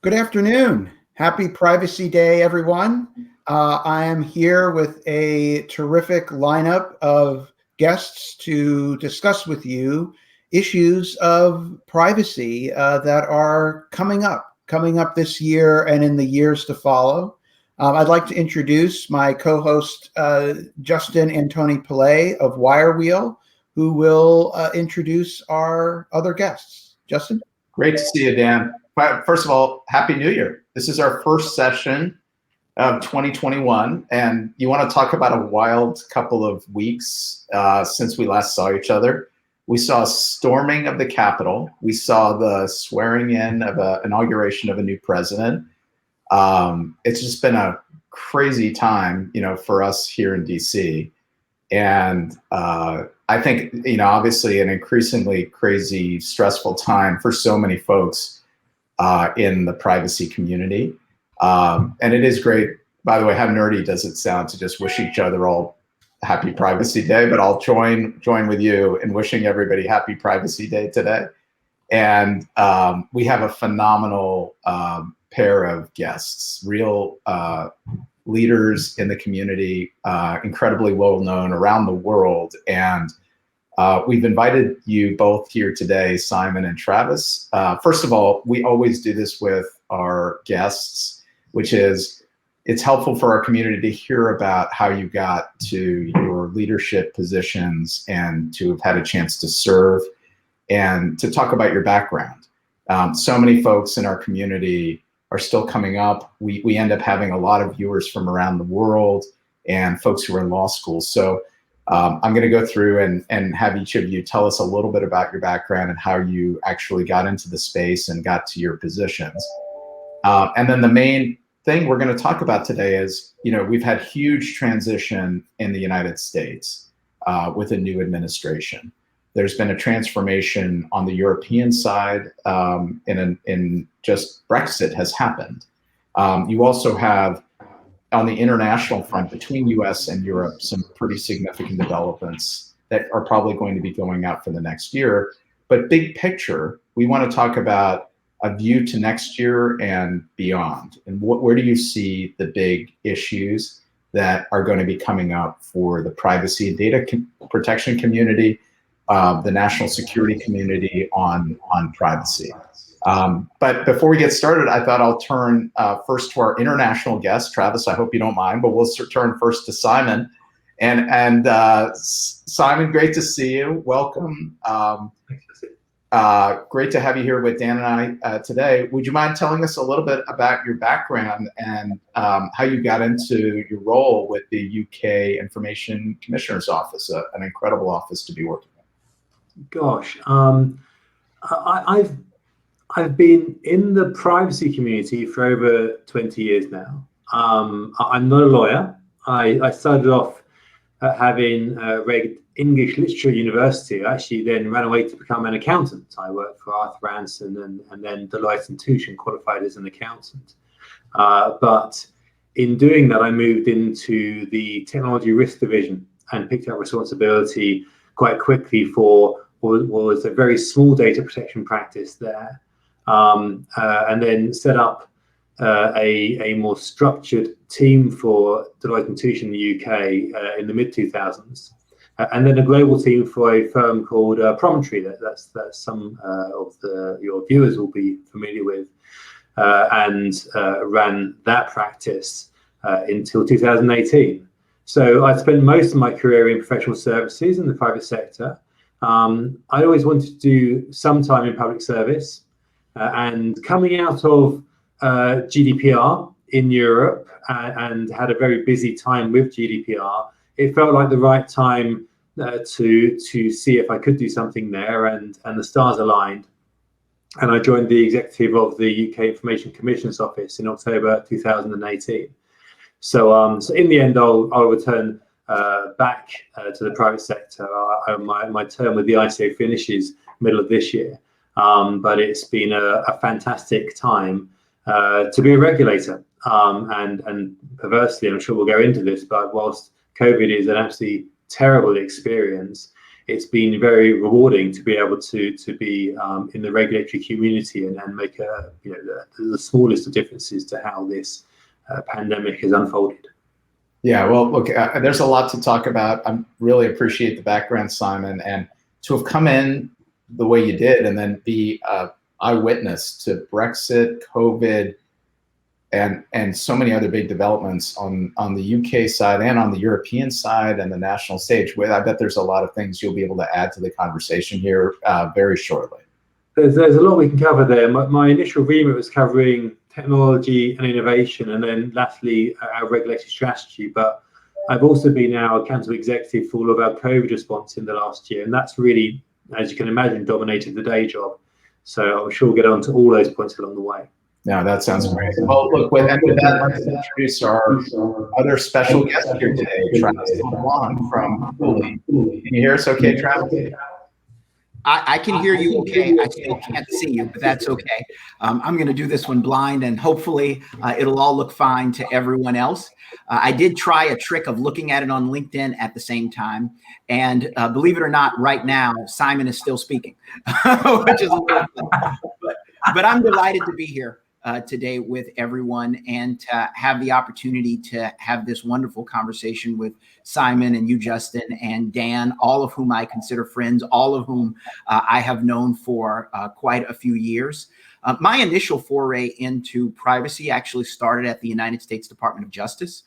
Good afternoon. Happy Privacy Day, everyone. I am here with a terrific lineup of guests to discuss with you issues of privacy that are coming up this year and in the years to follow. I'd like to introduce my co-host, Justin Antonipillai of Wirewheel, who will introduce our other guests. Justin? Great to see you, Dan. First of all, Happy New Year. This is our first session of 2021, and you want to talk about a wild couple of weeks since we last saw each other. We saw a storming of the Capitol. We saw the swearing in of an inauguration of a new president. It's just been a crazy time, for us here in DC. And I think, obviously an increasingly crazy, stressful time for so many folks in the privacy community. And it is great, by the way, how nerdy does it sound to just wish each other all happy Privacy Day, but I'll join with you in wishing everybody happy Privacy Day today. And we have a phenomenal pair of guests, real leaders in the community, incredibly well known around the world. And we've invited you both here today, Simon and Travis. First of all, we always do this with our guests, which is it's helpful for our community to hear about how you got to your leadership positions and to have had a chance to serve and to talk about your background. So many folks in our community are still coming up. We end up having a lot of viewers from around the world and folks who are in law school. So I'm going to go through and have each of you tell us a little bit about your background and how you actually got into the space and got to your positions. And then the main thing we're going to talk about today is, we've had huge transition in the United States with a new administration. There's been a transformation on the European side, in just Brexit has happened. You also have, on the international front between US and Europe, some pretty significant developments that are probably going to be going out for the next year. But big picture, we want to talk about a view to next year and beyond. And where do you see the big issues that are going to be coming up for the privacy and data protection community, the national security community on privacy? But before we get started, I thought I'll turn first to our international guest, Travis. I hope you don't mind, but we'll turn first to Simon. And Simon, great to see you. Welcome. Great to have you here with Dan and I today. Would you mind telling us a little bit about your background and how you got into your role with the UK Information Commissioner's Office, an incredible office to be working in? Gosh, I've been in the privacy community for over 20 years now. I'm not a lawyer. I started off having read English literature at university. I actually then ran away to become an accountant. I worked for Arthur Ranson and then Deloitte and Touche and qualified as an accountant. But in doing that, I moved into the technology risk division and picked up responsibility quite quickly for what was a very small data protection practice there. And then set up a more structured team for Deloitte and Touche in the UK in the mid-2000s. And then a global team for a firm called Promontory that some of your viewers will be familiar with, and ran that practice until 2018. So I spent most of my career in professional services in the private sector. I always wanted to do some time in public service. And coming out of GDPR in Europe and had a very busy time with GDPR, it felt like the right time to see if I could do something there, and the stars aligned. And I joined the executive of the UK Information Commissioner's Office in October 2018. So in the end, I'll return back to the private sector. My term with the ICO finishes middle of this year. But it's been a fantastic time to be a regulator. And perversely, I'm sure we'll go into this, but whilst COVID is an absolutely terrible experience, it's been very rewarding to be able to be in the regulatory community and make the smallest of differences to how this pandemic has unfolded. Yeah, well, look, there's a lot to talk about. I really appreciate the background, Simon, and to have come in the way you did and then be eyewitness to Brexit, COVID, and so many other big developments on the UK side and on the European side and the national stage. I bet there's a lot of things you'll be able to add to the conversation here very shortly. There's a lot we can cover there. My initial remit was covering technology and innovation, and then lastly, our regulatory strategy. But I've also been our accountable executive for all of our COVID response in the last year, and that's really, as you can imagine, dominated the day job. So I'm sure we'll get on to all those points along the way. Yeah, that sounds great. Well, look, with that, let's introduce our other special guest here today, Travis LeBlanc from Cooley. Can you hear us okay, Travis? I can hear you okay. I still can't see you, but that's okay. I'm going to do this one blind, and hopefully it'll all look fine to everyone else. I did try a trick of looking at it on LinkedIn at the same time. And believe it or not, right now, Simon is still speaking, which is a little fun. But I'm delighted to be here today with everyone and to have the opportunity to have this wonderful conversation with Simon and you, Justin, and Dan, all of whom I consider friends, all of whom I have known for quite a few years. My initial foray into privacy actually started at the United States Department of Justice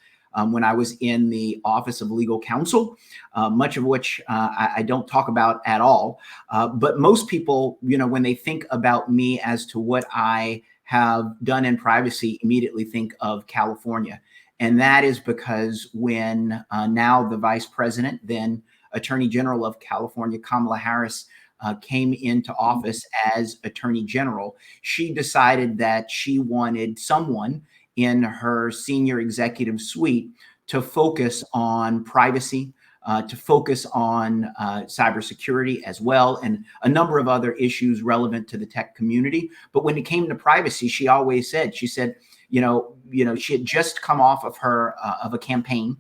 when I was in the Office of Legal Counsel, much of which I don't talk about at all. But most people, when they think about me as to what I have done in privacy, immediately think of California. And that is because when now the Vice President, then Attorney General of California, Kamala Harris, came into office as Attorney General, she decided that she wanted someone in her senior executive suite to focus on privacy, to focus on cybersecurity as well, and a number of other issues relevant to the tech community. But when it came to privacy, she always said, she had just come off of a campaign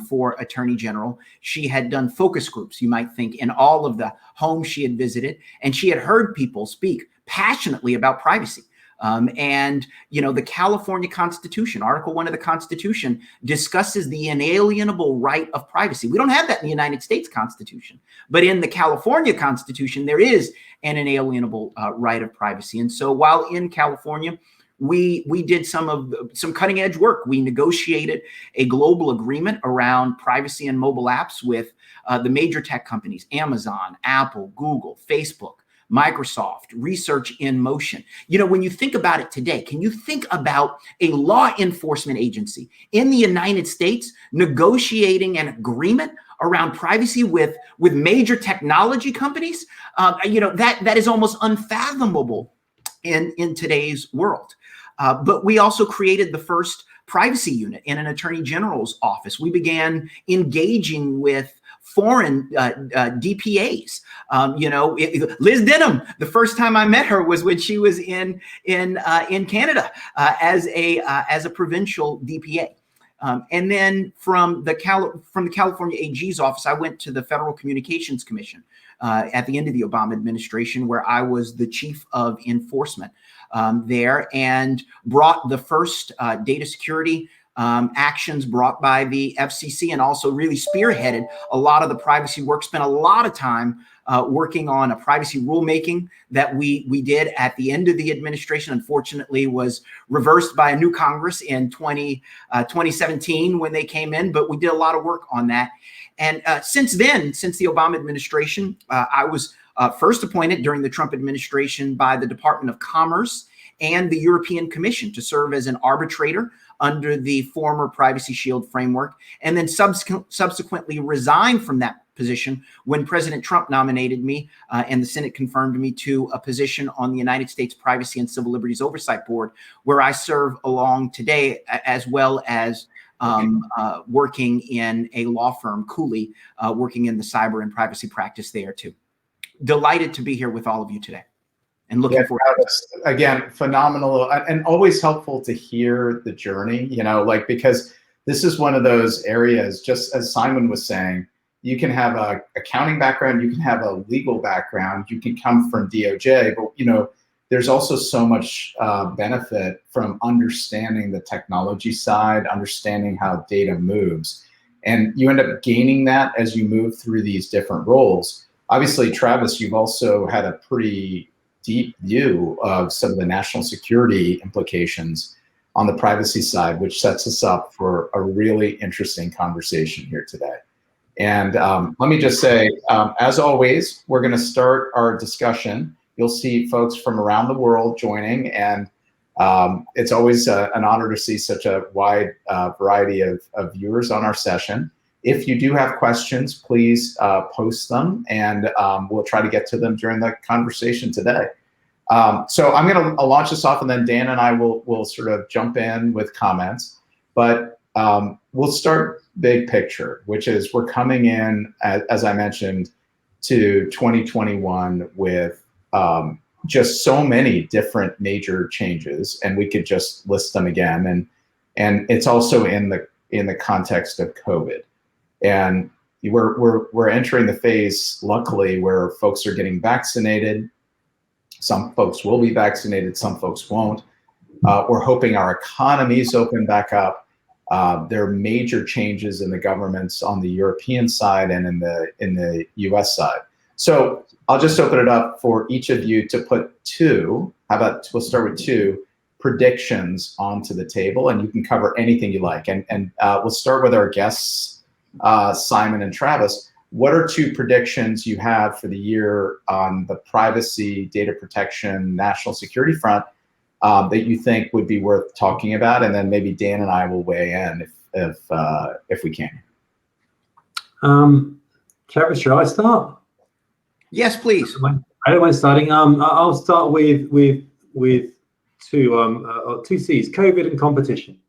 for Attorney General. She had done focus groups, you might think, in all of the homes she had visited, and she had heard people speak passionately about privacy. The California Constitution, Article 1 of the Constitution, discusses the inalienable right of privacy. We don't have that in the United States Constitution, but in the California Constitution, there is an inalienable right of privacy. And so while in California, we did some cutting edge work. We negotiated a global agreement around privacy and mobile apps with the major tech companies, Amazon, Apple, Google, Facebook, Microsoft, Research in Motion. When you think about it today, can you think about a law enforcement agency in the United States negotiating an agreement around privacy with major technology companies? That is almost unfathomable in today's world. But we also created the first privacy unit in an attorney general's office. We began engaging with foreign DPAs. Liz Denham, the first time I met her was when she was in Canada as a provincial DPA. And then from the California AG's office, I went to the Federal Communications Commission at the end of the Obama administration, where I was the chief of enforcement there, and brought the first data security actions brought by the FCC, and also really spearheaded a lot of the privacy work. Spent a lot of time working on a privacy rulemaking that we did at the end of the administration. Unfortunately, was reversed by a new Congress in 2017 when they came in, but we did a lot of work on that. And since the Obama administration, I was first appointed during the Trump administration by the Department of Commerce and the European Commission to serve as an arbitrator under the former Privacy Shield framework, and then subsequently resigned from that position when President Trump nominated me and the Senate confirmed me to a position on the United States Privacy and Civil Liberties Oversight Board, where I serve along today, as well as working in a law firm, Cooley, working in the cyber and privacy practice there too. Delighted to be here with all of you today. And looking forward to it. Again, phenomenal and always helpful to hear the journey, because this is one of those areas, just as Simon was saying, you can have a accounting background, you can have a legal background, you can come from DOJ, but there's also so much benefit from understanding the technology side, understanding how data moves. And you end up gaining that as you move through these different roles. Obviously, Travis, you've also had a pretty deep view of some of the national security implications on the privacy side, which sets us up for a really interesting conversation here today. And let me just say, as always, we're going to start our discussion. You'll see folks from around the world joining, and it's always an honor to see such a wide variety of viewers on our session. If you do have questions, please post them, and we'll try to get to them during the conversation today. So I'm going to launch this off, and then Dan and I will sort of jump in with comments. But we'll start big picture, which is we're coming in, as I mentioned, to 2021 with just so many different major changes, and we could just list them again. And it's also in the context of COVID, and we're entering the phase, luckily, where folks are getting vaccinated. Some folks will be vaccinated, some folks won't. We're hoping our economies open back up. There are major changes in the governments on the European side and in the US side. So I'll just open it up for each of you to put two, we'll start with two predictions onto the table, and you can cover anything you like. And we'll start with our guests, Simon and Travis. What are two predictions you have for the year on the privacy, data protection, national security front that you think would be worth talking about? And then maybe Dan and I will weigh in if we can. Travis, shall I start? Yes, please. I don't mind starting. I'll start with two C's: COVID and competition.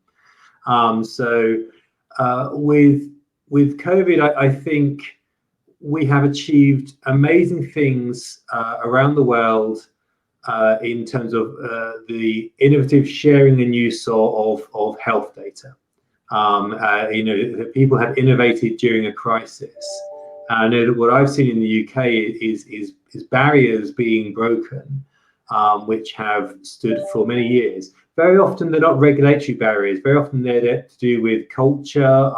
With COVID, I think we have achieved amazing things around the world in terms of the innovative sharing and use of health data. People have innovated during a crisis. I know that what I've seen in the UK is barriers being broken, which have stood for many years. Very often they're not regulatory barriers. Very often they're to do with culture,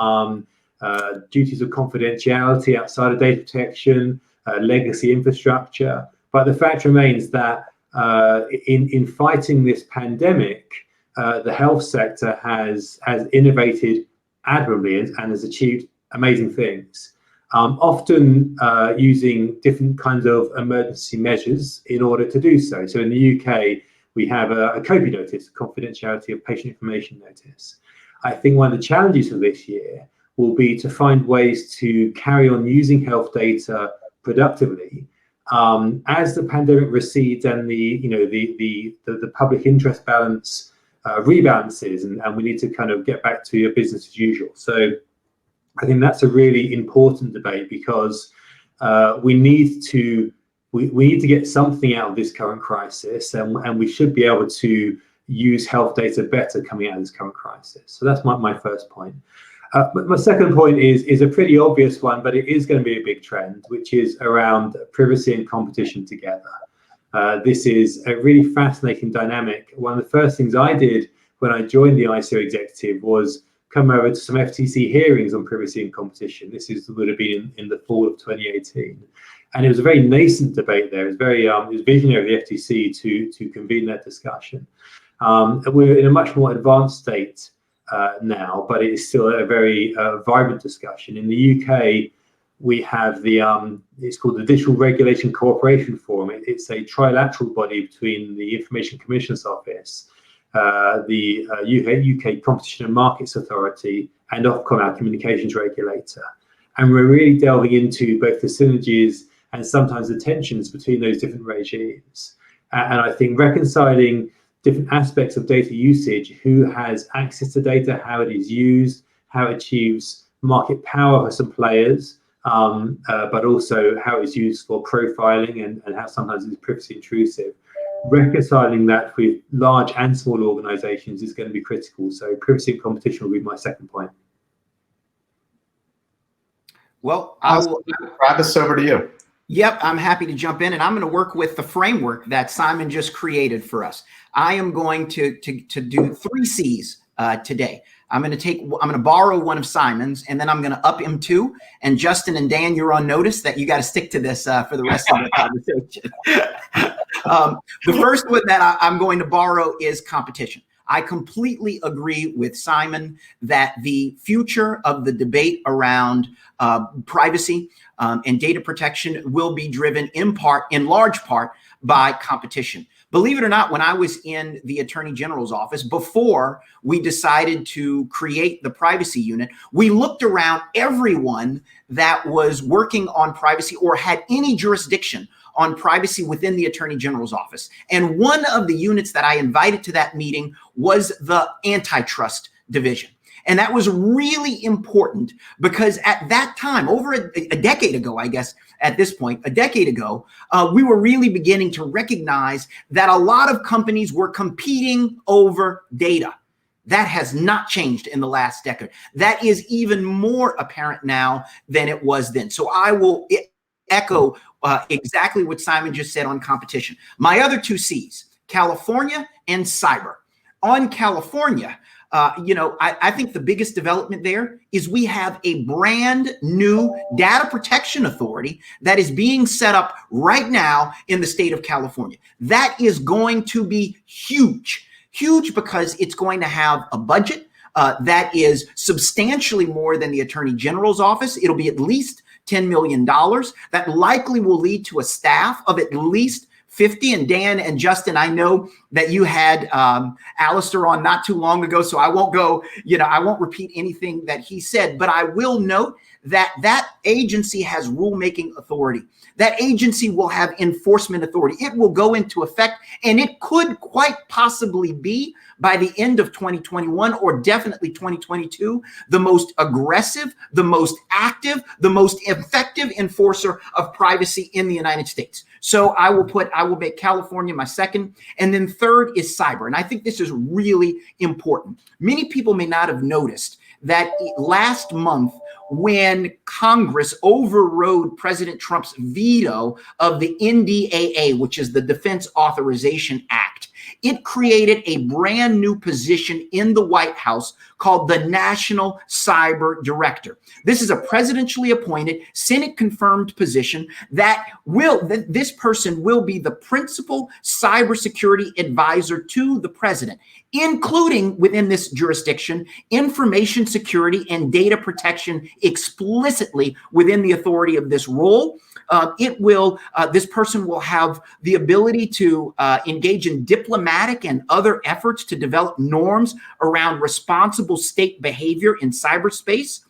duties of confidentiality outside of data protection, legacy infrastructure. But the fact remains that in fighting this pandemic, the health sector has innovated admirably and has achieved amazing things. Often using different kinds of emergency measures in order to do so. So in the UK, we have a COPI notice, a confidentiality of patient information notice. I think one of the challenges for this year will be to find ways to carry on using health data productively as the pandemic recedes and the public interest balance rebalances, and we need to kind of get back to business as usual. So I think that's a really important debate, because we need to get something out of this current crisis, and we should be able to use health data better coming out of this current crisis. So that's my first point. But my second point is a pretty obvious one, but it is going to be a big trend, which is around privacy and competition together. This is a really fascinating dynamic. One of the first things I did when I joined the ICO executive was come over to some FTC hearings on privacy and competition. This would have been in the fall of 2018. And it was a very nascent debate there. It was visionary of the FTC to convene that discussion. We're in a much more advanced state now, but it is still a very vibrant discussion. In the UK, we have it's called the Digital Regulation Cooperation Forum. It's a trilateral body between the Information Commissioner's Office, the UK Competition and Markets Authority, and Ofcom, our communications regulator. And we're really delving into both the synergies and sometimes the tensions between those different regimes. And I think reconciling different aspects of data usage, who has access to data, how it is used, how it achieves market power for some players, but also how it's used for profiling and how sometimes it's privacy intrusive. Reconciling that with large and small organizations is going to be critical. So privacy and competition will be my second point. Well, I will. Travis, over to you. Yep, I'm happy to jump in, and I'm going to work with the framework that Simon just created for us. I am going to do 3 C's today. I'm going to borrow one of Simon's, and then I'm going to up him 2. And Justin and Dan, you're on notice that you got to stick to this for the rest of the conversation. The first one that I'm going to borrow is competition. I completely agree with Simon that the future of the debate around privacy and data protection will be driven in large part by competition. Believe it or not, when I was in the Attorney General's office, before we decided to create the privacy unit, we looked around everyone that was working on privacy or had any jurisdiction on privacy within the Attorney General's office. And one of the units that I invited to that meeting was the antitrust division. And that was really important because at that time, over a decade ago, I guess, at this point, a decade ago, we were really beginning to recognize that a lot of companies were competing over data. That has not changed in the last decade. That is even more apparent now than it was then. So I will echo exactly what Simon just said on competition. My other 2 C's, California and cyber. On California, I think the biggest development there is we have a brand new data protection authority that is being set up right now in the state of California. That is going to be huge because it's going to have a budget that is substantially more than the Attorney General's office. It'll be at least $10 million. That likely will lead to a staff of at least 50. And Dan and Justin, I know that you had Alistair on not too long ago, so I won't go, I won't repeat anything that he said, but I will note that that agency has rulemaking authority. That agency will have enforcement authority. It will go into effect, and it could quite possibly be by the end of 2021 or definitely 2022, the most aggressive, the most active, the most effective enforcer of privacy in the United States. So I will make California my second. And then third is cyber. And I think this is really important. Many people may not have noticed that last month, when Congress overrode President Trump's veto of the NDAA, which is the Defense Authorization Act, it created a brand new position in the White House called the National Cyber Director. This is a presidentially appointed, Senate-confirmed position this person will be the principal cybersecurity advisor to the president, including within this jurisdiction, information security and data protection explicitly within the authority of this role. This person will have the ability to engage in diplomatic and other efforts to develop norms around responsible state behavior in cyberspace.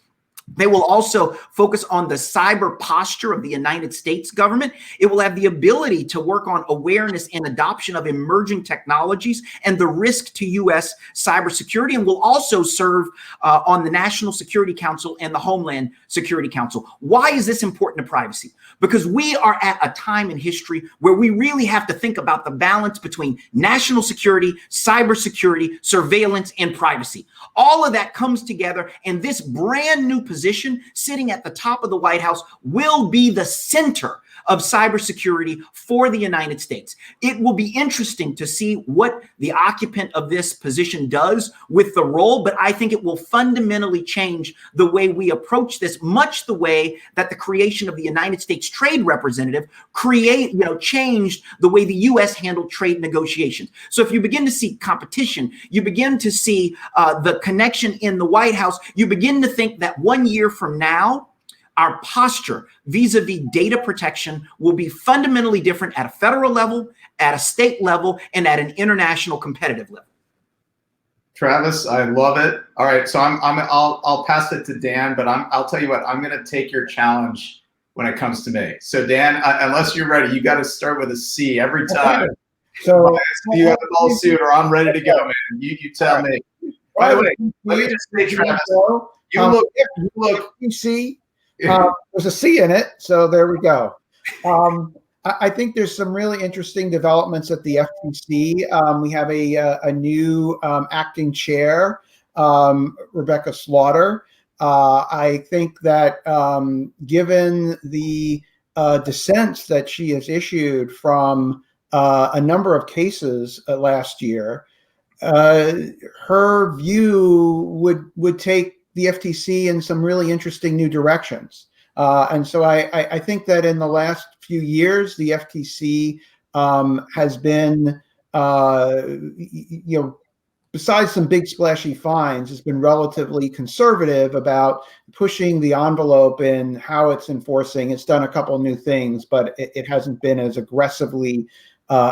They will also focus on the cyber posture of the United States government. It will have the ability to work on awareness and adoption of emerging technologies and the risk to U.S. cybersecurity, and will also serve on the National Security Council and the Homeland Security Council. Why is this important to privacy? Because we are at a time in history where we really have to think about the balance between national security, cybersecurity, surveillance, and privacy. All of that comes together, and this brand new position sitting at the top of the White House will be the center of cybersecurity for the United States. It will be interesting to see what the occupant of this position does with the role, but I think it will fundamentally change the way we approach this, much the way that the creation of the United States Trade Representative changed the way the U.S. handled trade negotiations. So if you begin to see competition, you begin to see the connection in the White House, you begin to think that 1 year from now, our posture vis-a-vis data protection will be fundamentally different at a federal level, at a state level, and at an international competitive level. Travis, I love it. All right, so I'll pass it to Dan, but I'll tell you what, I'm going to take your challenge when it comes to me. So Dan, unless you're ready, you got to start with a C every time. So you have the ball suit, or I'm ready to go, man. You tell me. By the way, let me just say, Travis, you look. You see. There's a C in it, so there we go. I think there's some really interesting developments at the FTC. We have a new acting chair, Rebecca Slaughter. I think that given the dissents that she has issued from a number of cases last year, her view would take the FTC in some really interesting new directions. And so I think that in the last few years, the FTC has been, besides some big splashy fines, has been relatively conservative about pushing the envelope in how it's enforcing. It's done a couple new things, but it hasn't been as aggressively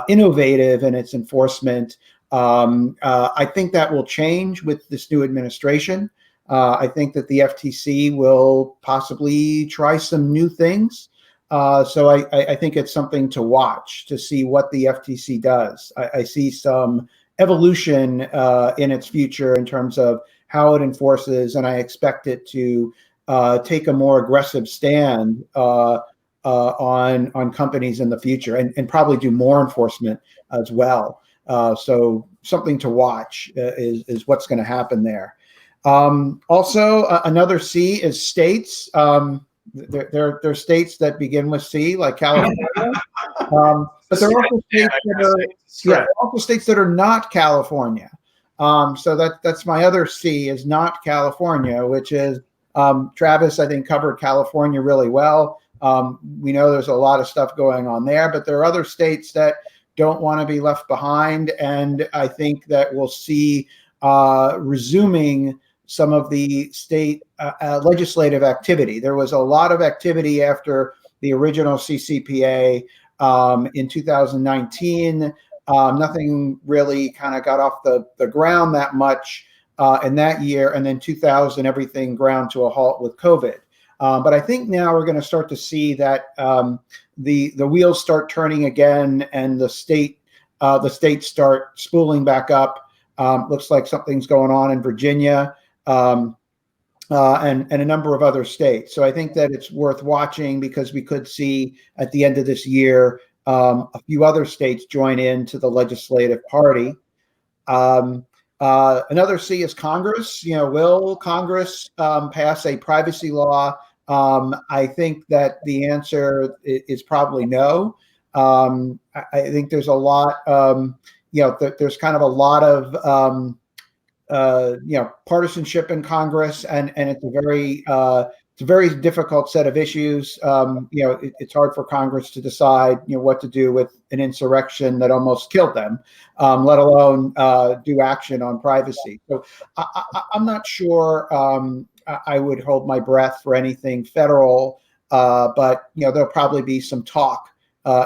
innovative in its enforcement. I think that will change with this new administration. I think that the FTC will possibly try some new things. So I think it's something to watch to see what the FTC does. I see some evolution in its future in terms of how it enforces, and I expect it to take a more aggressive stand on companies in the future, and probably do more enforcement as well. So something to watch is what's going to happen there. Also, another C is states. There are states that begin with C, like California. But there are also states that are not California. So that's my other C, is not California, which is Travis, I think, covered California really well. We know there's a lot of stuff going on there, but there are other states that don't want to be left behind. And I think that we'll see resuming some of the state legislative activity. There was a lot of activity after the original CCPA in 2019. Nothing really kind of got off the ground that much in that year. And then 2000, everything ground to a halt with COVID. But I think now we're going to start to see that the wheels start turning again, and the states start spooling back up. Looks like something's going on in Virginia and a number of other states. So I think that it's worth watching, because we could see at the end of this year a few other states join into the legislative party. Another C is Congress. Will Congress pass a privacy law? I think that the answer is probably no. I think there's a lot, there's kind of a lot of, partisanship in Congress, and it's a very difficult set of issues. It's hard for Congress to decide, what to do with an insurrection that almost killed them, let alone do action on privacy. So I'm not sure I would hold my breath for anything federal, but there'll probably be some talk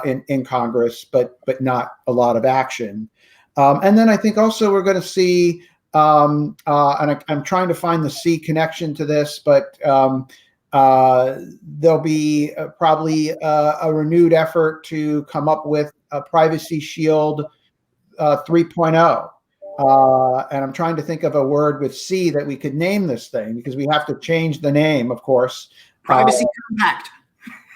in Congress, but not a lot of action. And then I think also we're going to see, and I'm trying to find the C connection to this, but there'll be probably a renewed effort to come up with a Privacy Shield 3.0. And I'm trying to think of a word with C that we could name this thing, because we have to change the name, of course. Privacy Compact.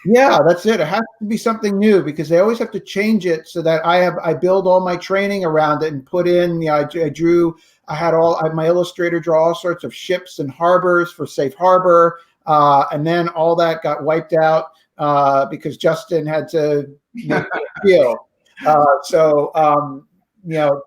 Yeah, that's it. It has to be something new, because they always have to change it so that I build all my training around it and put in, I had my illustrator draw all sorts of ships and harbors for Safe Harbor. And then all that got wiped out because Justin had to make a deal.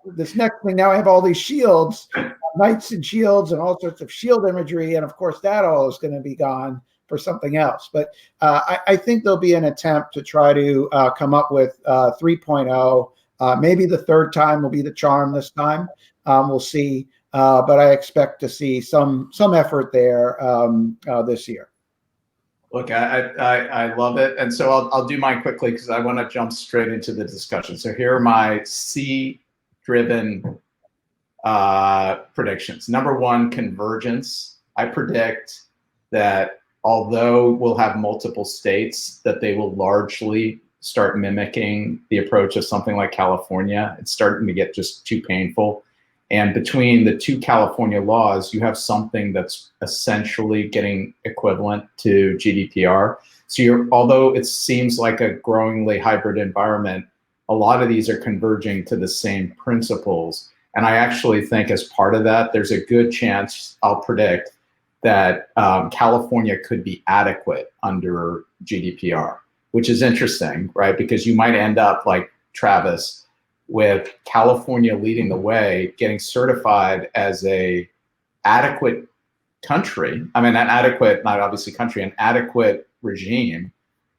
This next thing, now I have all these shields, knights and shields and all sorts of shield imagery. And of course, that all is going to be gone for something else. But I think there'll be an attempt to try to come up with 3.0. Maybe the third time will be the charm this time. We'll see. But I expect to see some effort there this year. Look, I love it. And so I'll do mine quickly, because I want to jump straight into the discussion. So here are my C-driven predictions. Number one, convergence. I predict that although we'll have multiple states, that they will largely start mimicking the approach of something like California. It's starting to get just too painful. And between the two California laws, you have something that's essentially getting equivalent to GDPR. So although it seems like a growingly hybrid environment, a lot of these are converging to the same principles. And I actually think as part of that, there's a good chance, I'll predict, that California could be adequate under GDPR, which is interesting, right? Because you might end up like Travis with California leading the way, getting certified as a adequate country. I mean, an adequate, not obviously country, an adequate regime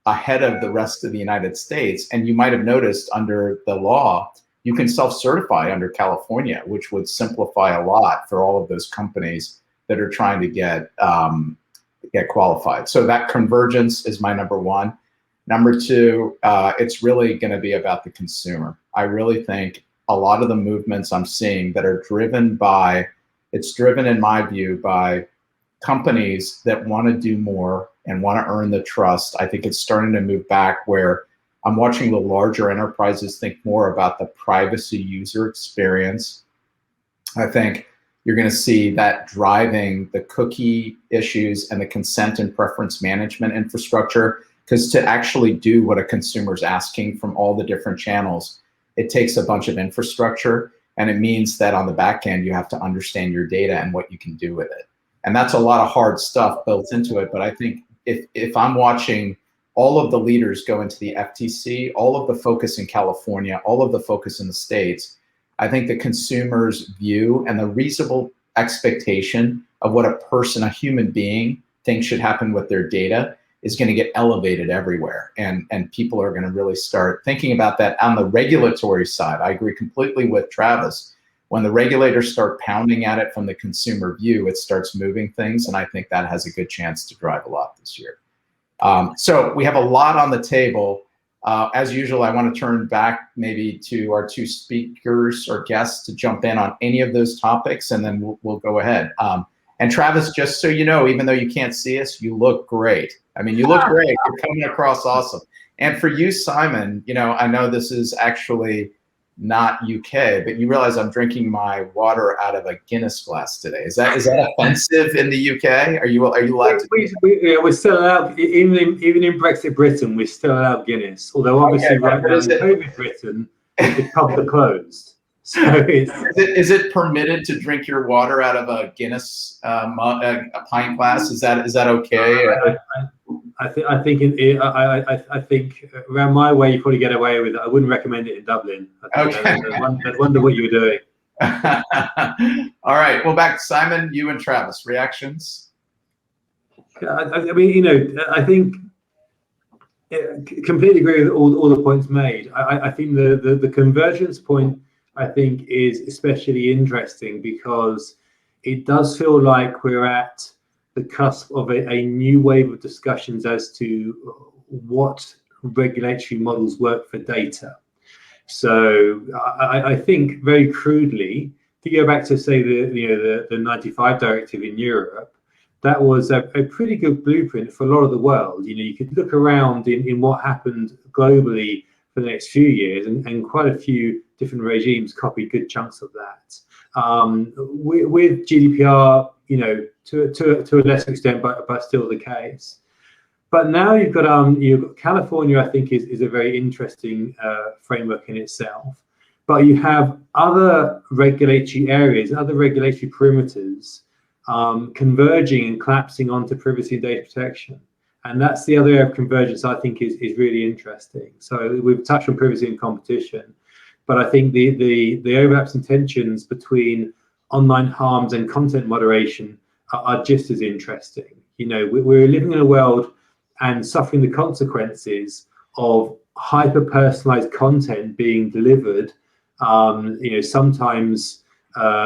ahead of the rest of the United States. And you might have noticed under the law, you can self-certify under California, which would simplify a lot for all of those companies that are trying to get qualified. So that convergence is my number one. Number two, it's really going to be about the consumer. I really think a lot of the movements I'm seeing that are driven by, it's driven in my view by companies that want to do more and want to earn the trust. I think it's starting to move back where I'm watching the larger enterprises think more about the privacy user experience. I think you're going to see that driving the cookie issues and the consent and preference management infrastructure, because to actually do what a consumer's asking from all the different channels, it takes a bunch of infrastructure, and it means that on the back end, you have to understand your data and what you can do with it. And that's a lot of hard stuff built into it. But I think if I'm watching all of the leaders go into the FTC, all of the focus in California, all of the focus in the States, I think the consumer's view and the reasonable expectation of what a person, a human being, thinks should happen with their data is going to get elevated everywhere. And people are going to really start thinking about that on the regulatory side. I agree completely with Travis. When the regulators start pounding at it from the consumer view, it starts moving things. And I think that has a good chance to drive a lot this year. So we have a lot on the table. As usual, I want to turn back maybe to our two speakers or guests to jump in on any of those topics, and then we'll go ahead. And Travis, just so you know, even though you can't see us, you look great. I mean, you look great. You're coming across awesome. And for you, Simon, you know, I know this is actually not UK, but you realize I'm drinking my water out of a Guinness glass today. Is that offensive in the UK? Are you allowed to? We're still allowed, even in Brexit Britain, we're still allowed Guinness. Although obviously right now in COVID Britain, the pubs are closed. So is it permitted to drink your water out of a Guinness a pint glass? Is that okay? I think around my way you probably get away with it. I wouldn't recommend it in Dublin. Okay. I'd wonder what you were doing. All right. Well, back to Simon, you and Travis. Reactions? I mean, you know, I think completely agree with all the points made. I think the convergence point, I think, is especially interesting because it does feel like we're at the cusp of a new wave of discussions as to what regulatory models work for data. So I think very crudely, to go back to say the 95 directive in Europe, that was a pretty good blueprint for a lot of the world. You know, you could look around in what happened globally for the next few years, and quite a few different regimes copied good chunks of that. With GDPR, you know, to a lesser extent, but still the case. But now you've got California, I think, is a very interesting framework in itself. But you have other regulatory areas, other regulatory perimeters converging and collapsing onto privacy and data protection. And that's the other area of convergence I think is really interesting. So we've touched on privacy and competition, but I think the overlaps and tensions between online harms and content moderation are just as interesting. You know, we're living in a world and suffering the consequences of hyper-personalized content being delivered, you know, sometimes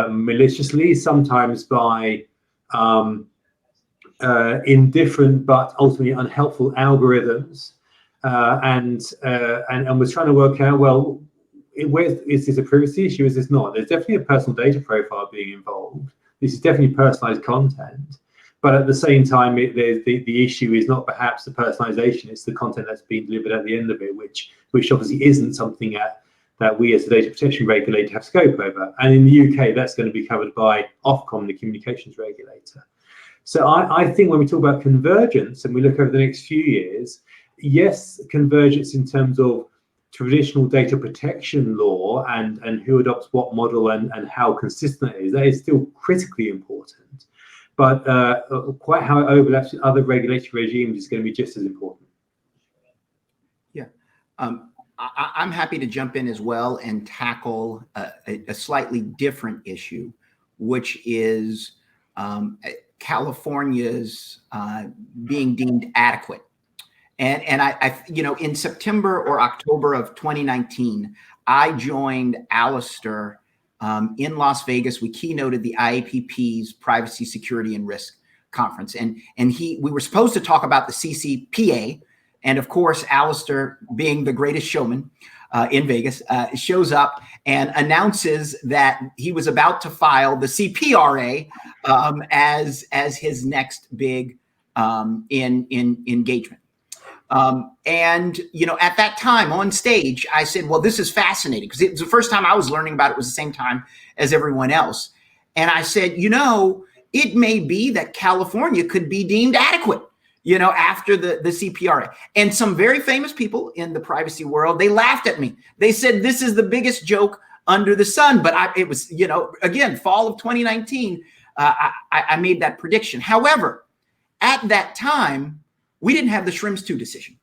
maliciously, sometimes by indifferent but ultimately unhelpful algorithms, and we're trying to work out, well, is this a privacy issue? Is this not? There's definitely a personal data profile being involved. This is definitely personalized content, but at the same time, the issue is not perhaps the personalization; it's the content that's being delivered at the end of it, which obviously isn't something that we as a data protection regulator have scope over. And in the UK, that's going to be covered by Ofcom, the communications regulator. So I think when we talk about convergence and we look over the next few years, yes, convergence in terms of traditional data protection law and who adopts what model and how consistent it is, that is still critically important. but quite how it overlaps with other regulatory regimes is going to be just as important. Yeah. I'm happy to jump in as well and tackle a slightly different issue, which is California's being deemed adequate. And I, in September or October of 2019, I joined Alistair in Las Vegas. We keynoted the IAPP's Privacy, Security, and Risk Conference. And we were supposed to talk about the CCPA. And of course, Alistair, being the greatest showman in Vegas, shows up and announces that he was about to file the CPRA as his next big engagement. And at that time on stage, I said, well, this is fascinating, because it was the first time I was learning about it. It was the same time as everyone else. And I said, it may be that California could be deemed adequate, after the CPRA. And some very famous people in the privacy world, they laughed at me. They said, this is the biggest joke under the sun. But it was, again, fall of 2019, I made that prediction. However, at that time, we didn't have the Schrems 2 decision,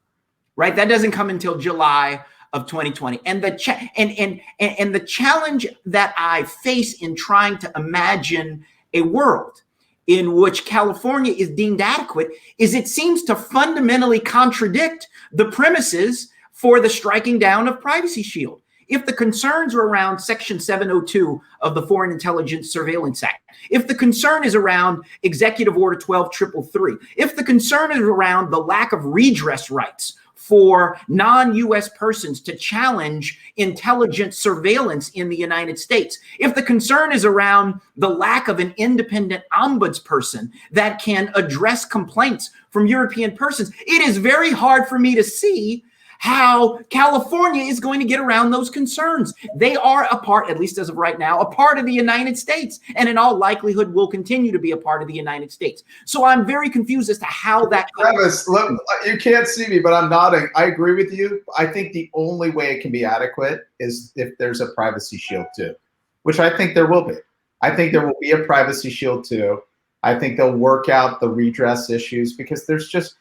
right? That doesn't come until July of 2020. And the challenge that I face in trying to imagine a world in which California is deemed adequate is it seems to fundamentally contradict the premises for the striking down of Privacy Shield. If the concerns are around Section 702 of the Foreign Intelligence Surveillance Act, if the concern is around Executive Order 12333, if the concern is around the lack of redress rights for non-U.S. persons to challenge intelligence surveillance in the United States, if the concern is around the lack of an independent ombudsperson that can address complaints from European persons, it is very hard for me to see how California is going to get around those concerns. They are a part, at least as of right now, a part of the United States, and in all likelihood will continue to be a part of the United States. So I'm very confused as to how that— Travis, look, you can't see me, but I'm nodding. I agree with you. I think the only way it can be adequate is if there's a Privacy Shield 2, which I think there will be. I think there will be a Privacy Shield 2. I think they'll work out the redress issues, because there's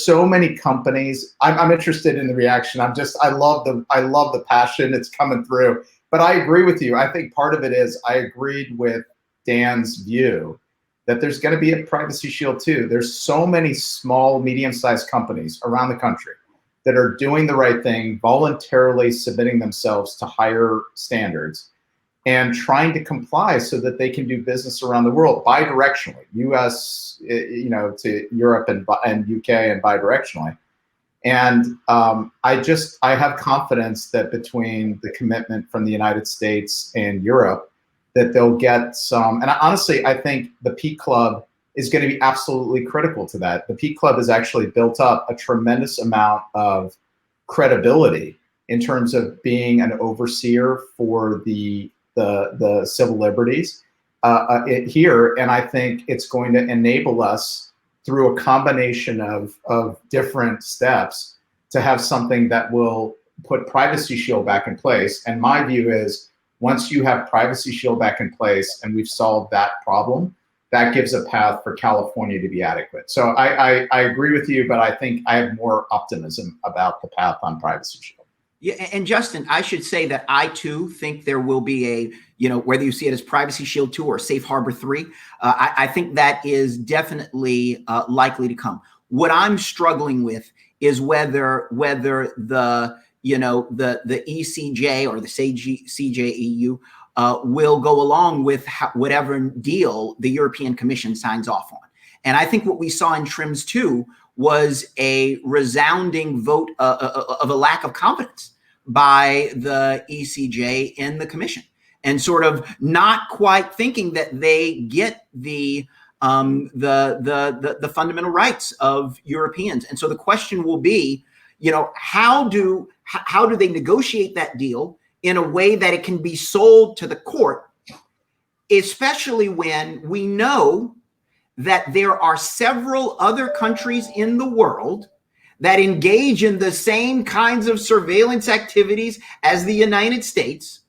so many companies. I'm interested in the reaction. I love the passion. It's coming through. But I agree with you. I think part of it is I agreed with Dan's view that there's going to be a Privacy Shield 2. There's so many small, medium-sized companies around the country that are doing the right thing, voluntarily submitting themselves to higher standards and trying to comply so that they can do business around the world bidirectionally, U.S., to Europe and UK, and bidirectionally. And I have confidence that between the commitment from the United States and Europe, that they'll get some. And honestly, I think the Peak Club is going to be absolutely critical to that. The Peak Club has actually built up a tremendous amount of credibility in terms of being an overseer for the civil liberties here, and I think it's going to enable us through a combination of different steps to have something that will put Privacy Shield back in place. And my view is, once you have Privacy Shield back in place and we've solved that problem, that gives a path for California to be adequate. So I agree with you, but I think I have more optimism about the path on Privacy Shield. Yeah, and Justin, I should say that I too think there will be whether you see it as Privacy Shield 2 or Safe Harbor 3, I think that is definitely likely to come. What I'm struggling with is whether the ECJ or the CJEU will go along with whatever deal the European Commission signs off on. And I think what we saw in Schrems 2 was a resounding vote of a lack of confidence by the ECJ in the Commission, and sort of not quite thinking that they get the fundamental rights of Europeans. And so the question will be, how do they negotiate that deal in a way that it can be sold to the court, especially when we know that there are several other countries in the world that engage in the same kinds of surveillance activities as the United States.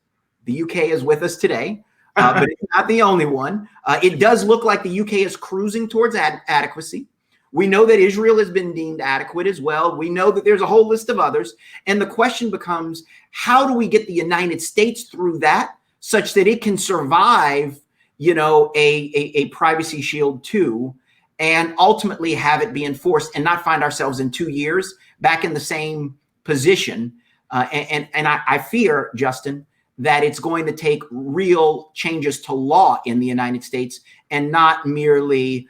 The UK is with us today. but it's not the only one. It does look like the UK is cruising towards adequacy. We know that Israel has been deemed adequate as well. We know that there's a whole list of others. And the question becomes, how do we get the United States through that such that it can survive, a privacy shield too, and ultimately have it be enforced and not find ourselves in 2 years back in the same position. And I fear, Justin, that it's going to take real changes to law in the United States and not merely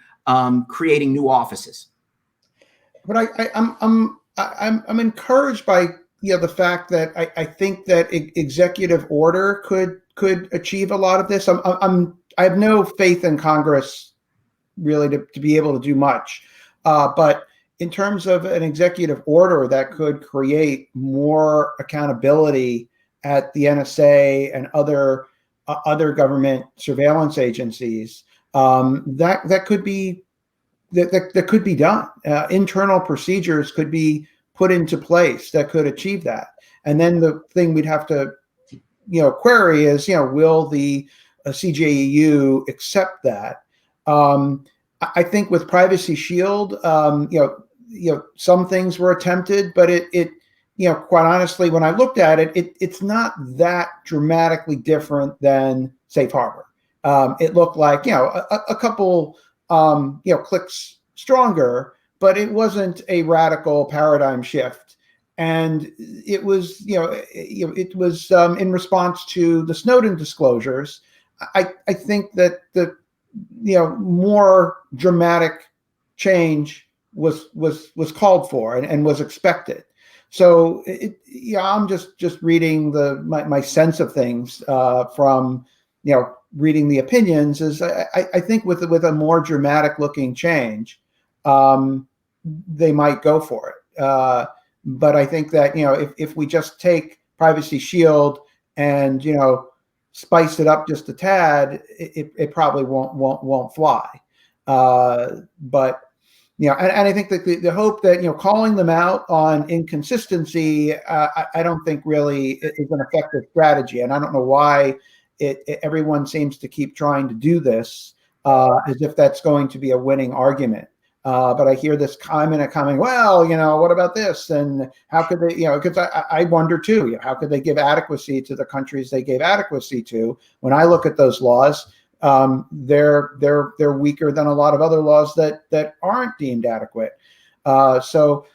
creating new offices. But I'm encouraged by the fact that I think that executive order could achieve a lot of this. I have no faith in Congress really to be able to do much, but in terms of an executive order that could create more accountability at the NSA and other government surveillance agencies, that could be done. Internal procedures could be put into place that could achieve that. And then the thing we'd have to query is will the CJEU accept that? I think with Privacy Shield, some things were attempted, but it quite honestly, when I looked at it, it's not that dramatically different than Safe Harbor. It looked like a couple clicks stronger, but it wasn't a radical paradigm shift. And it was it was in response to the Snowden disclosures. I think that the more dramatic change was called for and was expected. So I'm just reading my sense of things from reading the opinions. Is I think with a more dramatic looking change, they might go for it. But I think that if we just take Privacy Shield and spice it up just a tad, it probably won't fly. But and I think that the hope that calling them out on inconsistency, I don't think really is an effective strategy, and I don't know why everyone seems to keep trying to do this as if that's going to be a winning argument. But I hear this comment coming, well, what about this? And how could they, because I wonder too, how could they give adequacy to the countries they gave adequacy to? When I look at those laws, they're weaker than a lot of other laws that aren't deemed adequate. So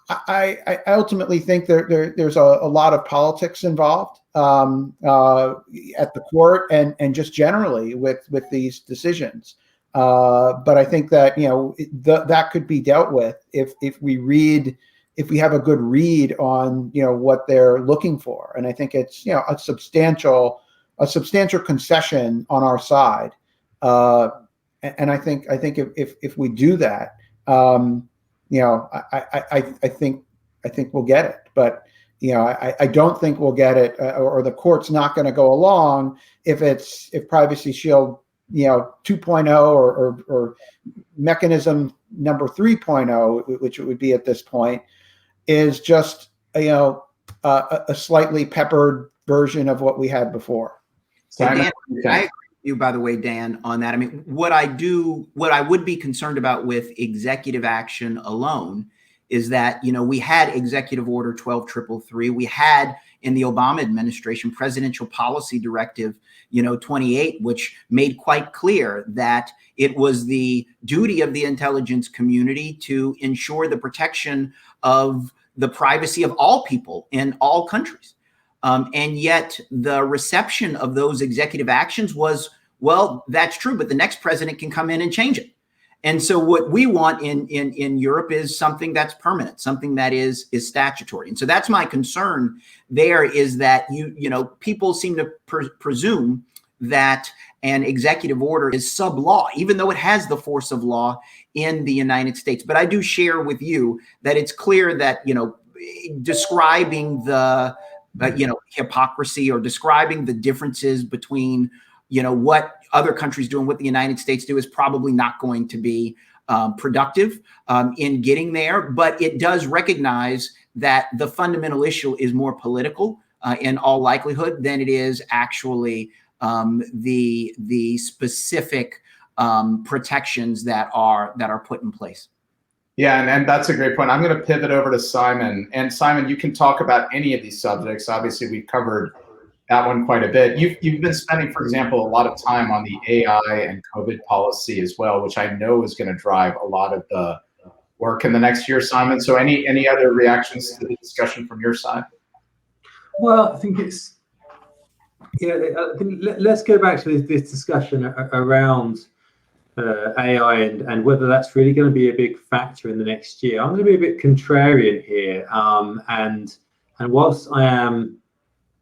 I ultimately think there's a lot of politics involved at the court and just generally with these decisions. But I think that that could be dealt with if we have a good read on what they're looking for, and I think it's a substantial concession on our side, and I think if we do that, I think we'll get it, but I don't think we'll get it, or the court's not going to go along if Privacy Shield 2.0 or mechanism number 3.0, which it would be at this point, is just a slightly peppered version of what we had before. So Dan, I agree with you, by the way, Dan, on that. I mean, what I would be concerned about with executive action alone is that we had Executive Order 12333. We had in the Obama administration Presidential Policy Directive 28, which made quite clear that it was the duty of the intelligence community to ensure the protection of the privacy of all people in all countries. And yet the reception of those executive actions was, well, that's true, but the next president can come in and change it. And so what we want in Europe is something that's permanent, something that is statutory. And so that's my concern there, is that people seem to presume that an executive order is sub law, even though it has the force of law in the United States. But I do share with you that it's clear that, describing the, hypocrisy or describing the differences between, what other countries do and what the United States do is probably not going to be productive in getting there. But it does recognize that the fundamental issue is more political in all likelihood than it is actually the specific protections that are put in place. Yeah, and that's a great point. I'm going to pivot over to Simon. And Simon, you can talk about any of these subjects. Obviously, we've covered that one quite a bit. You've been spending, for example, a lot of time on the AI and COVID policy as well, which I know is going to drive a lot of the work in the next year, Simon. So any other reactions to the discussion from your side? Well, I think let's go back to this discussion around AI and whether that's really going to be a big factor in the next year. I'm going to be a bit contrarian here, and whilst I am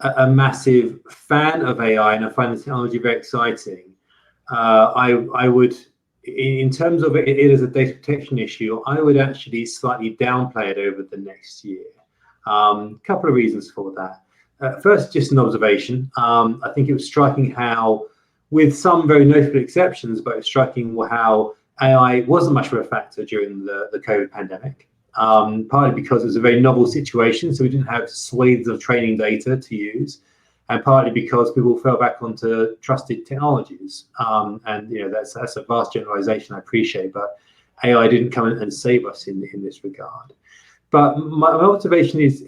a massive fan of AI and I find the technology very exciting, I would, in terms of it as a data protection issue, I would actually slightly downplay it over the next year. A couple of reasons for that. First, just an observation. I think it was striking how, with some very notable exceptions, but it's striking how AI wasn't much of a factor during the COVID pandemic, partly because it was a very novel situation, so we didn't have swathes of training data to use, and partly because people fell back onto trusted technologies. And that's a vast generalization, I appreciate, but AI didn't come and save us in this regard. But my observation is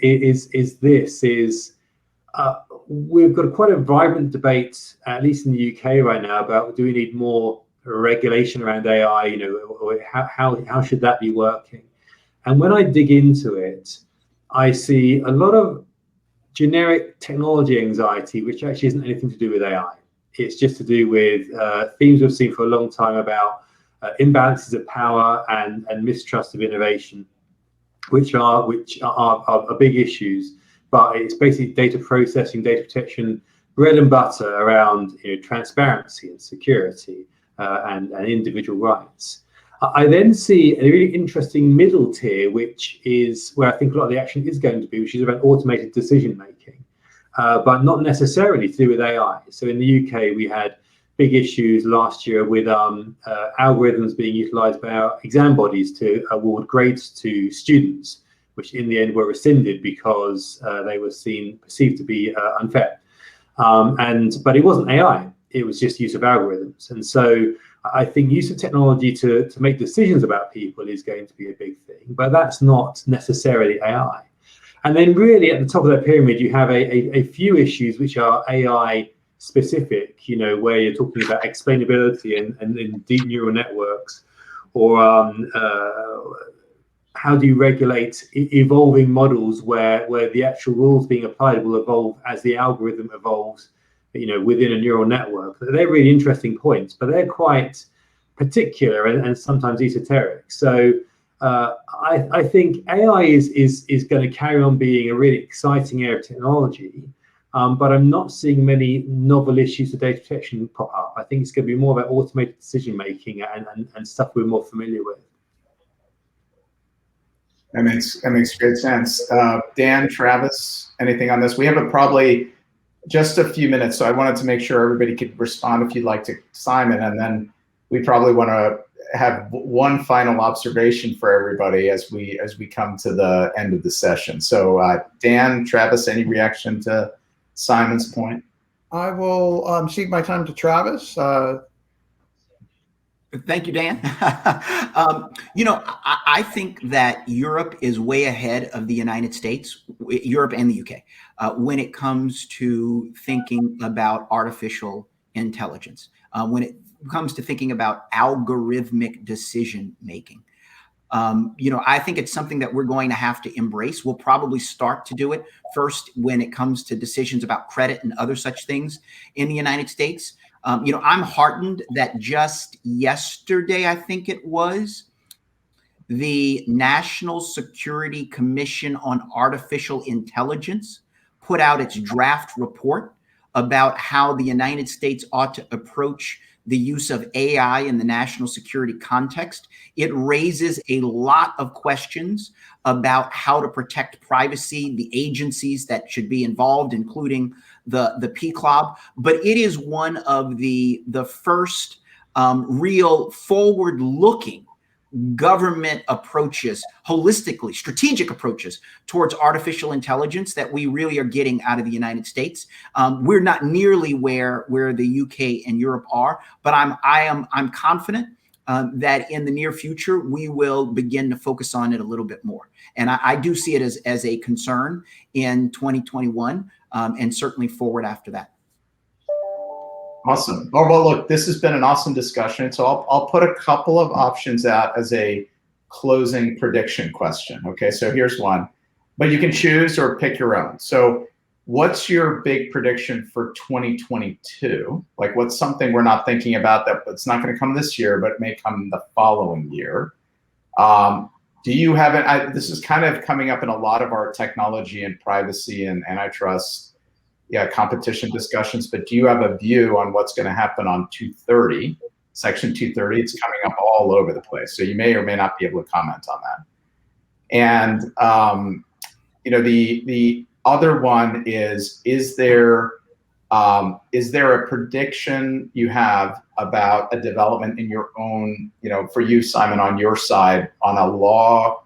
we've got quite a vibrant debate, at least in the UK right now, about do we need more regulation around AI, or how should that be working? And when I dig into it, I see a lot of generic technology anxiety, which actually isn't anything to do with AI. It's just to do with themes we've seen for a long time about imbalances of power and mistrust of innovation, which are big issues. But it's basically data processing, data protection, bread and butter around transparency and security and individual rights. I then see a really interesting middle tier, which is where I think a lot of the action is going to be, which is about automated decision making, but not necessarily to do with AI. So in the UK, we had big issues last year with algorithms being utilized by our exam bodies to award grades to students, which in the end were rescinded because they were perceived to be unfair. But it wasn't AI, it was just use of algorithms. And so I think use of technology to make decisions about people is going to be a big thing, but that's not necessarily AI. And then really at the top of that pyramid, you have a few issues which are AI specific, where you're talking about explainability and deep neural networks, or how do you regulate evolving models where the actual rules being applied will evolve as the algorithm evolves, within a neural network. They're really interesting points, but they're quite particular and sometimes esoteric. So I think AI is going to carry on being a really exciting area of technology, but I'm not seeing many novel issues of data protection pop up. I think it's going to be more about automated decision making and stuff we're more familiar with. That makes great sense. Dan, Travis, anything on this? We have probably just a few minutes, so I wanted to make sure everybody could respond if you'd like to, Simon, and then we probably want to have one final observation for everybody as we come to the end of the session. So Dan, Travis, any reaction to Simon's point? I will cede my time to Travis. Thank you, Dan. I think that Europe is way ahead of the United States, Europe and the UK, when it comes to thinking about artificial intelligence, when it comes to thinking about algorithmic decision making. I think it's something that we're going to have to embrace. We'll probably start to do it first when it comes to decisions about credit and other such things in the United States. I'm heartened that just yesterday, I think it was, the National Security Commission on Artificial Intelligence put out its draft report about how the United States ought to approach the use of AI in the national security context. It raises a lot of questions about how to protect privacy, the agencies that should be involved, including the PCLOB. But it is one of the first real forward-looking government approaches, holistically, strategic approaches towards artificial intelligence that we really are getting out of the United States. We're not nearly where the UK and Europe are, but I'm confident that in the near future we will begin to focus on it a little bit more. And I do see it as a concern in 2021 and certainly forward after that. Awesome. Oh, well, look, this has been an awesome discussion. So I'll put a couple of options out as a closing prediction question. Okay, so here's one, but you can choose or pick your own. So what's your big prediction for 2022? Like, what's something we're not thinking about that it's not going to come this year, but may come the following year? Do you have it? This is kind of coming up in a lot of our technology and privacy and antitrust competition discussions, but do you have a view on what's going to happen on 230, Section 230? It's coming up all over the place, so you may or may not be able to comment on that. And the other one is there a prediction you have about a development in your own, for you, Simon, on your side, on a law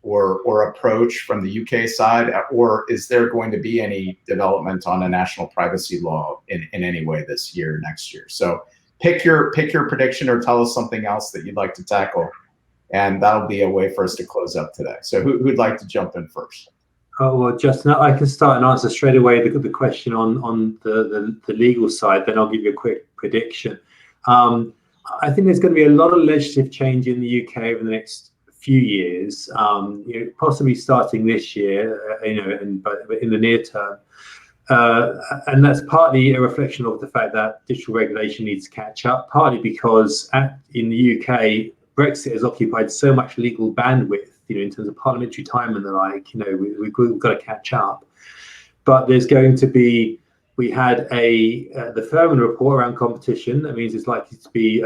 or approach from the UK side, or is there going to be any development on a national privacy law in any way this year, next year? So pick your prediction or tell us something else that you'd like to tackle, and that'll be a way for us to close up today. So who'd like to jump in first? Oh, well, Justin, I can start and answer straight away the question on the legal side, then I'll give you a quick prediction. I think there's going to be a lot of legislative change in the UK over the next few years, possibly starting this year, but in the near term. And that's partly a reflection of the fact that digital regulation needs to catch up, partly because in the UK, Brexit has occupied so much legal bandwidth, in terms of parliamentary time and the like, we've got to catch up. But there's going to be, we had the Furman report around competition. That means it's likely to be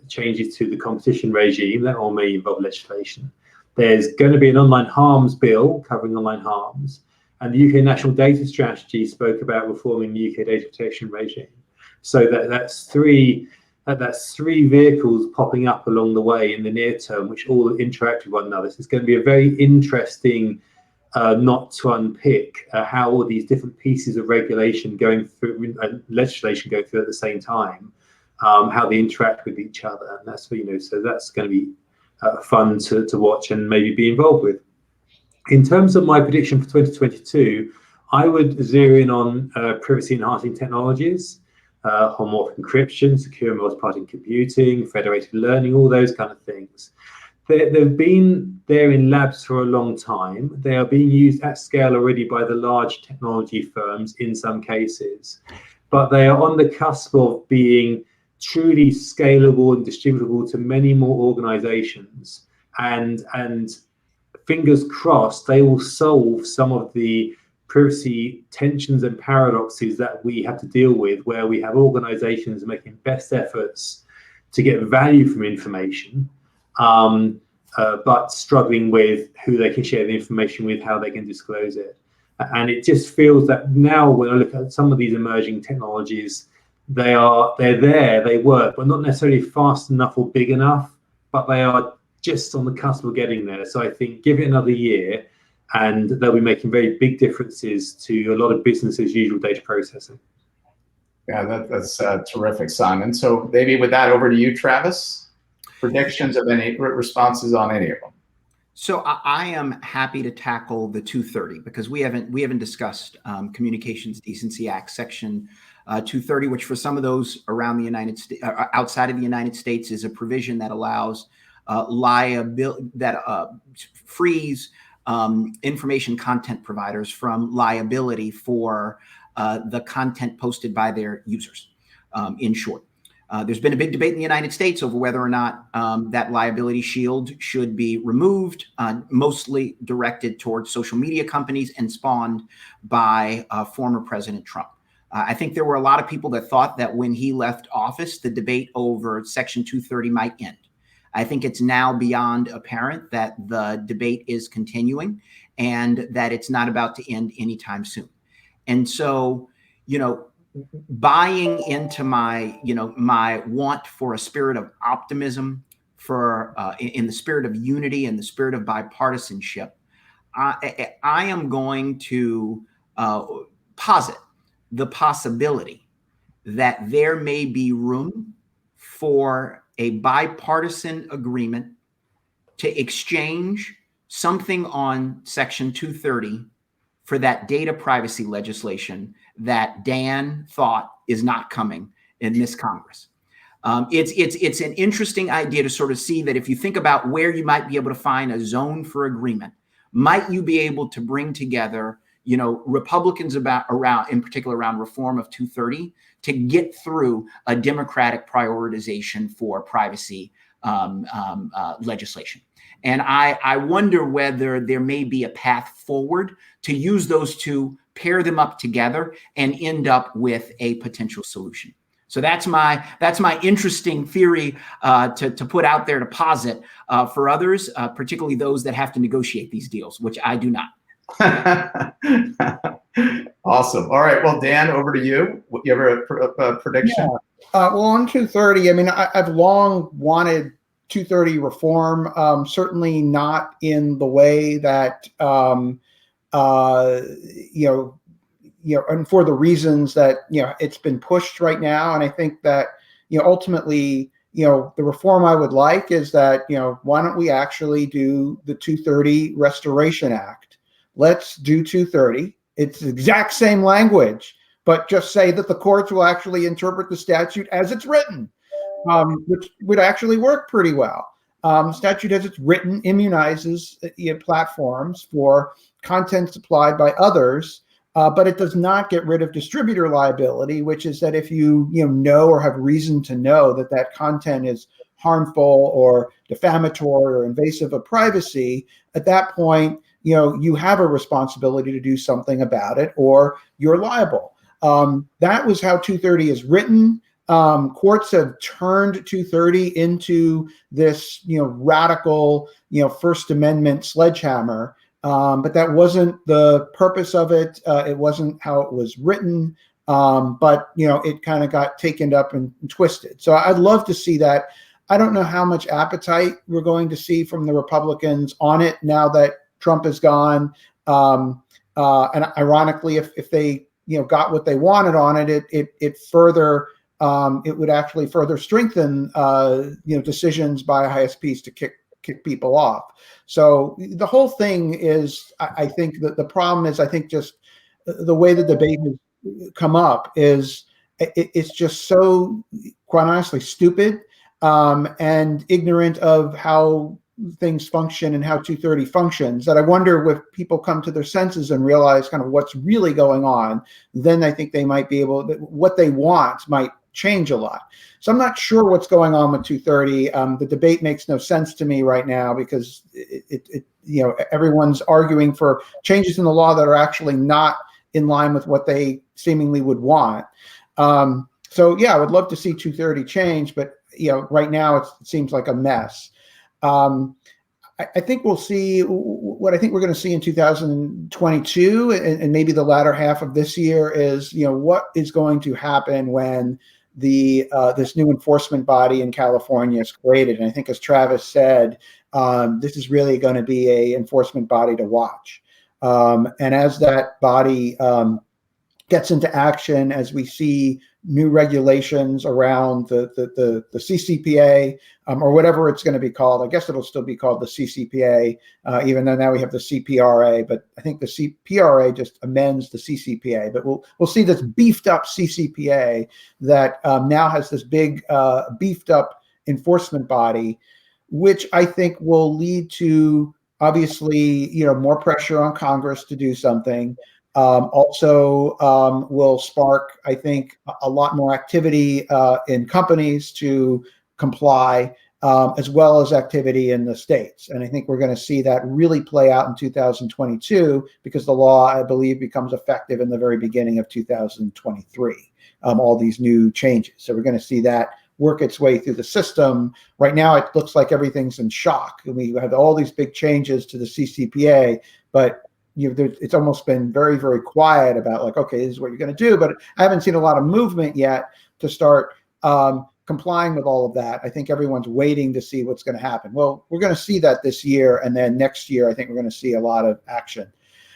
changes to the competition regime that all may involve legislation. There's going to be an online harms bill covering online harms. And the UK National Data Strategy spoke about reforming the UK data protection regime. So that's three vehicles popping up along the way in the near term, which all interact with one another. So it's going to be a very interesting not to unpick how all these different pieces of regulation going through and legislation go through at the same time, how they interact with each other. And that's, so that's going to be fun to watch and maybe be involved with. In terms of my prediction for 2022, I would zero in on privacy enhancing technologies, homomorphic encryption, secure multi-party computing, federated learning, all those kind of things. They've been there in labs for a long time. They are being used at scale already by the large technology firms in some cases, but they are on the cusp of being truly scalable and distributable to many more organizations. And fingers crossed, they will solve some of the privacy tensions and paradoxes that we have to deal with, where we have organizations making best efforts to get value from information, but struggling with who they can share the information with, how they can disclose it. And it just feels that now when I look at some of these emerging technologies, they're there, they work, but not necessarily fast enough or big enough, but they are just on the cusp of getting there. So I think give it another year and they'll be making very big differences to a lot of business as usual data processing. Yeah, that's terrific, Simon. So maybe with that, over to you, Travis. Predictions of any responses on any of them. So I am happy to tackle the 230 because we haven't discussed Communications Decency Act Section 230, which for some of those around the United States, outside of the United States, is a provision that allows liability, that frees information content providers from liability for the content posted by their users. In short, there's been a big debate in the United States over whether or not that liability shield should be removed, mostly directed towards social media companies and spawned by former President Trump. I think there were a lot of people that thought that when he left office, the debate over Section 230 might end. I think it's now beyond apparent that the debate is continuing and that it's not about to end anytime soon. And so, buying into my want for a spirit of optimism for in the spirit of unity and the spirit of bipartisanship, I am going to posit the possibility that there may be room for a bipartisan agreement to exchange something on Section 230 for that data privacy legislation that Dan thought is not coming in this Congress. It's an interesting idea to sort of see that if you think about where you might be able to find a zone for agreement, might you be able to bring together, Republicans around, in particular around reform of 230, to get through a Democratic prioritization for privacy legislation. And I wonder whether there may be a path forward to use those two, pair them up together, and end up with a potential solution. So that's my interesting theory to put out there to posit for others, particularly those that have to negotiate these deals, which I do not. Awesome. All right. Well, Dan, over to you. You have a prediction? Yeah. Well, on 230, I mean, I've long wanted 230 reform, certainly not in the way that, and for the reasons that, it's been pushed right now. And I think that, ultimately, the reform I would like is that, why don't we actually do the 230 Restoration Act? Let's do 230. It's the exact same language, but just say that the courts will actually interpret the statute as it's written, which would actually work pretty well. Statute as it's written immunizes platforms for content supplied by others, but it does not get rid of distributor liability, which is that if you know or have reason to know that that content is harmful or defamatory or invasive of privacy, at that point, you have a responsibility to do something about it, or you're liable. That was how 230 is written. Courts have turned 230 into this, radical, First Amendment sledgehammer. But that wasn't the purpose of it. It wasn't how it was written. But it kind of got taken up and twisted. So I'd love to see that. I don't know how much appetite we're going to see from the Republicans on it now that Trump is gone. And ironically, if they got what they wanted on it, it further it would actually further strengthen decisions by ISPs to kick people off. So the whole thing is, I think that the problem is, I think just the way the debate has come up is it's just so, quite honestly, stupid and ignorant of how things function and how 230 functions, that I wonder if people come to their senses and realize kind of what's really going on, then I think they might be able, what they want might change a lot. So I'm not sure what's going on with 230. The debate makes no sense to me right now because everyone's arguing for changes in the law that are actually not in line with what they seemingly would want. So yeah, I would love to see 230 change, but right now it seems like a mess. I think we'll see what I think we're going to see in 2022 and maybe the latter half of this year is, what is going to happen when this new enforcement body in California is created. And I think, as Travis said, this is really going to be a enforcement body to watch. And as that body gets into action, as we see new regulations around the CCPA or whatever it's going to be called. I guess it'll still be called the CCPA, even though now we have the CPRA. But I think the CPRA just amends the CCPA. But we'll see this beefed up CCPA that now has this big beefed up enforcement body, which I think will lead to obviously more pressure on Congress to do something. Also will spark, I think, a lot more activity in companies to comply, as well as activity in the states. And I think we're going to see that really play out in 2022 because the law, I believe, becomes effective in the very beginning of 2023, all these new changes. So we're going to see that work its way through the system. Right now, it looks like everything's in shock. And we have all these big changes to the CCPA, but it's almost been very, very quiet about like, okay, this is what you're going to do. But I haven't seen a lot of movement yet to start complying with all of that. I think everyone's waiting to see what's going to happen. Well, we're going to see that this year, and then next year, I think we're going to see a lot of action.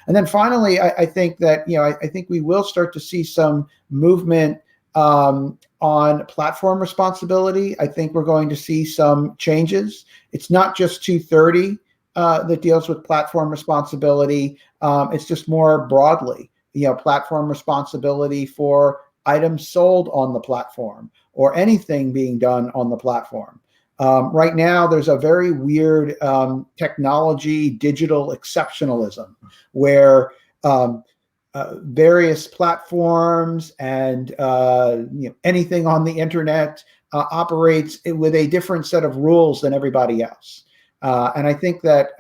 And then finally, I think that, I think we will start to see some movement on platform responsibility. I think we're going to see some changes. It's not just 230 that deals with platform responsibility. It's just more broadly, platform responsibility for items sold on the platform or anything being done on the platform. Right now, there's a very weird technology digital exceptionalism where various platforms and anything on the internet operates with a different set of rules than everybody else. And I think that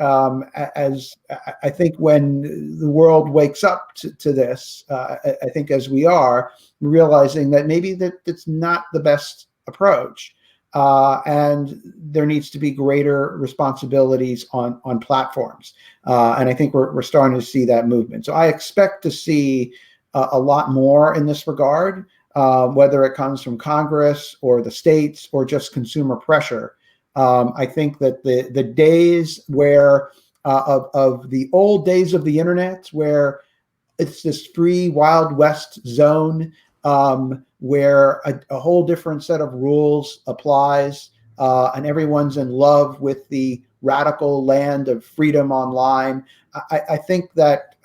I think when the world wakes up to this, I think as we are realizing that maybe that's not the best approach. And there needs to be greater responsibilities on platforms. And I think we're starting to see that movement. So I expect to see a lot more in this regard, whether it comes from Congress or the states or just consumer pressure. I think that the days where of the old days of the internet, where it's this free Wild West zone, where a whole different set of rules applies, and everyone's in love with the radical land of freedom online. I think that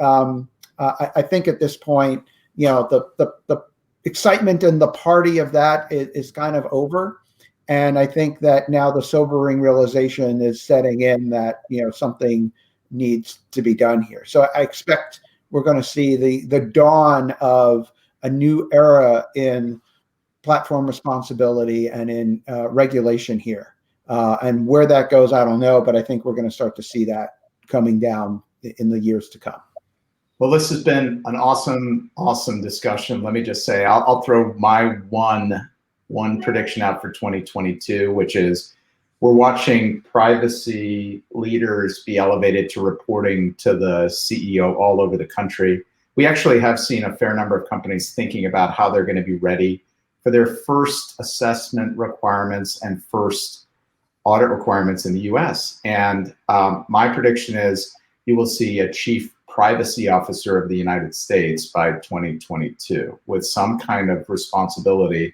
I think at this point, the excitement and the party of that is kind of over. And I think that now the sobering realization is setting in that, something needs to be done here. So I expect we're going to see the dawn of a new era in platform responsibility and in regulation here. And where that goes, I don't know, but I think we're going to start to see that coming down in the years to come. Well, this has been an awesome discussion. Let me just say, I'll throw my one prediction out for 2022, which is we're watching privacy leaders be elevated to reporting to the CEO all over the country. We actually have seen a fair number of companies thinking about how they're going to be ready for their first assessment requirements and first audit requirements in the US. And my prediction is you will see a chief privacy officer of the United States by 2022 with some kind of responsibility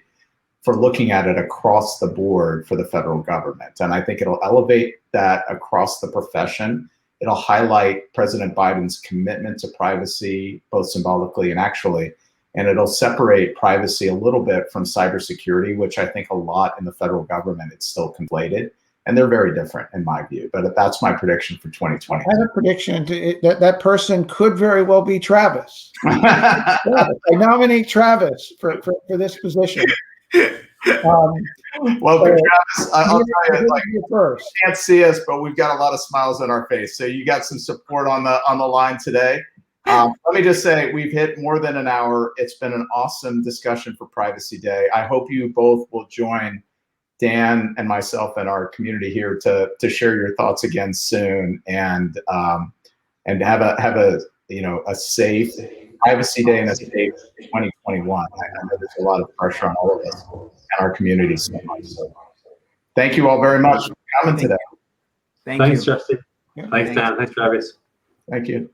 for looking at it across the board for the federal government. And I think it'll elevate that across the profession. It'll highlight President Biden's commitment to privacy, both symbolically and actually, and it'll separate privacy a little bit from cybersecurity, which I think a lot in the federal government, it's still conflated. And they're very different in my view, but that's my prediction for 2020. I have a prediction that person could very well be Travis. I nominate Travis for this position. Well, Travis, I'll tell you, you can't see us, but we've got a lot of smiles on our face. So you got some support on the line today. Let me just say, we've hit more than an hour. It's been an awesome discussion for Privacy Day. I hope you both will join Dan and myself and our community here to share your thoughts again soon, and have a safe Privacy Day and a safe 2021. I know there's a lot of pressure on all of us and our community so much. So thank you all very much for coming today. Thanks, Justin. Yeah. Thanks, Dan. Thanks, Travis. Thank you.